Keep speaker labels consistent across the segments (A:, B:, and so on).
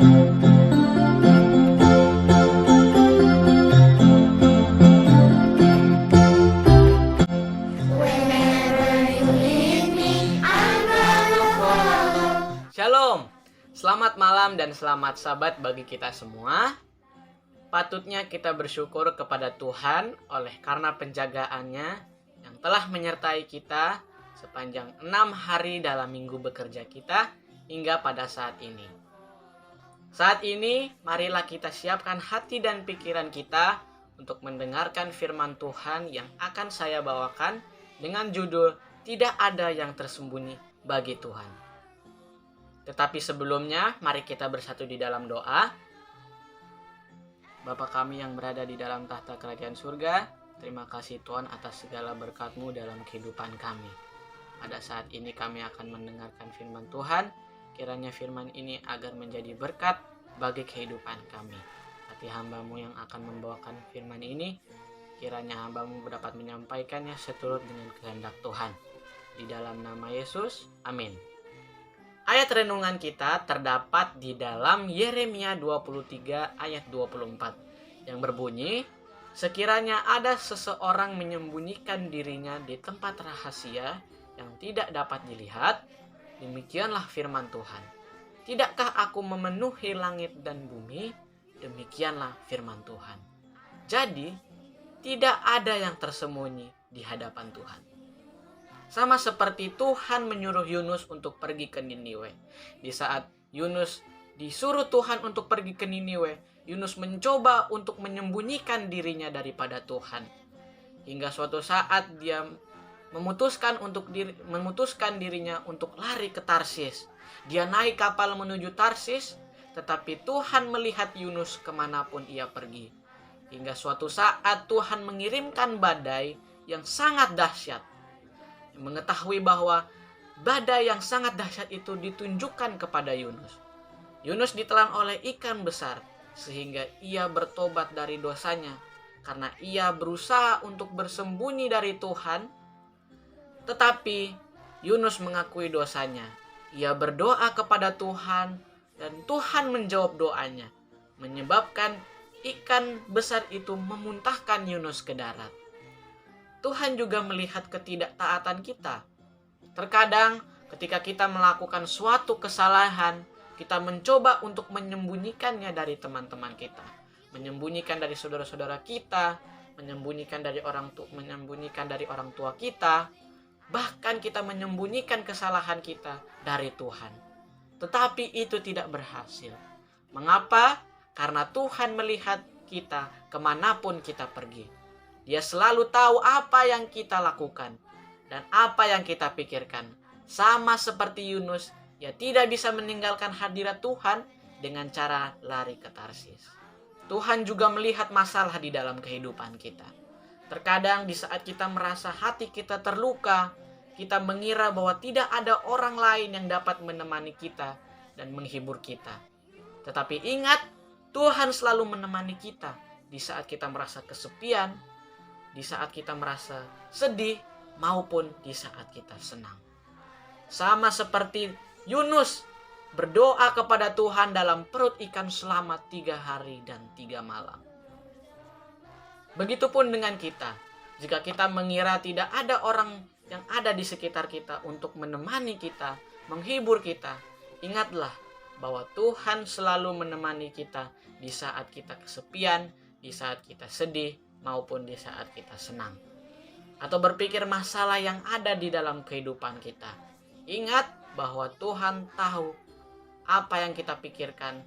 A: Shalom, selamat malam dan selamat Sabat bagi kita semua. Patutnya kita bersyukur kepada Tuhan oleh karena penjagaannya yang telah menyertai kita sepanjang 6 hari dalam minggu bekerja kita hingga pada saat ini. Saat ini, marilah kita siapkan hati dan pikiran kita untuk mendengarkan firman Tuhan yang akan saya bawakan dengan judul Tidak Ada Yang Tersembunyi Bagi Tuhan. Tetapi sebelumnya, mari kita bersatu di dalam doa. Bapa kami yang berada di dalam tahta kerajaan surga, terima kasih Tuhan atas segala berkat-Mu dalam kehidupan kami. Pada saat ini kami akan mendengarkan firman Tuhan, kiranya firman ini agar menjadi berkat bagi kehidupan kami. Hati hamba-Mu yang akan membawakan firman ini, kiranya hamba-Mu dapat menyampaikannya seturut dengan kehendak Tuhan. Di dalam nama Yesus, amin. Ayat renungan kita terdapat di dalam Yeremia 23 ayat 24 yang berbunyi, sekiranya ada seseorang menyembunyikan dirinya di tempat rahasia yang tidak dapat dilihat, demikianlah firman Tuhan. Tidakkah aku memenuhi langit dan bumi? Demikianlah firman Tuhan. Jadi, tidak ada yang tersembunyi di hadapan Tuhan. Sama seperti Tuhan menyuruh Yunus untuk pergi ke Niniwe. Di saat Yunus disuruh Tuhan untuk pergi ke Niniwe, Yunus mencoba untuk menyembunyikan dirinya daripada Tuhan. Hingga suatu saat dia memutuskan dirinya untuk lari ke Tarsis. Dia naik kapal menuju Tarsis, tetapi Tuhan melihat Yunus kemanapun ia pergi. Hingga suatu saat Tuhan mengirimkan badai yang sangat dahsyat. Mengetahui bahwa badai yang sangat dahsyat itu ditunjukkan kepada Yunus. Yunus ditelan oleh ikan besar sehingga ia bertobat dari dosanya karena ia berusaha untuk bersembunyi dari Tuhan. Tetapi Yunus mengakui dosanya. Ia berdoa kepada Tuhan dan Tuhan menjawab doanya, menyebabkan ikan besar itu memuntahkan Yunus ke darat. Tuhan juga melihat ketidaktaatan kita. Terkadang ketika kita melakukan suatu kesalahan, kita mencoba untuk menyembunyikannya dari teman-teman kita, menyembunyikan dari saudara-saudara kita, menyembunyikan dari orang tua kita, bahkan kita menyembunyikan kesalahan kita dari Tuhan. Tetapi itu tidak berhasil. Mengapa? Karena Tuhan melihat kita kemanapun kita pergi. Dia selalu tahu apa yang kita lakukan dan apa yang kita pikirkan. Sama seperti Yunus, dia tidak bisa meninggalkan hadirat Tuhan dengan cara lari ke Tarsis. Tuhan juga melihat masalah di dalam kehidupan kita. Terkadang di saat kita merasa hati kita terluka, kita mengira bahwa tidak ada orang lain yang dapat menemani kita dan menghibur kita. Tetapi ingat, Tuhan selalu menemani kita di saat kita merasa kesepian, di saat kita merasa sedih, maupun di saat kita senang. Sama seperti Yunus berdoa kepada Tuhan dalam perut ikan selama 3 hari dan 3 malam. Begitupun dengan kita. Jika kita mengira tidak ada orang yang ada di sekitar kita untuk menemani kita, menghibur kita, ingatlah bahwa Tuhan selalu menemani kita di saat kita kesepian, di saat kita sedih, maupun di saat kita senang. Atau berpikir masalah yang ada di dalam kehidupan kita. Ingat bahwa Tuhan tahu apa yang kita pikirkan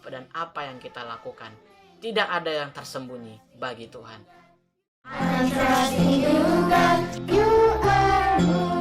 A: dan apa yang kita lakukan. Tidak ada yang tersembunyi bagi Tuhan.
B: I'm trusting you, God, you are good.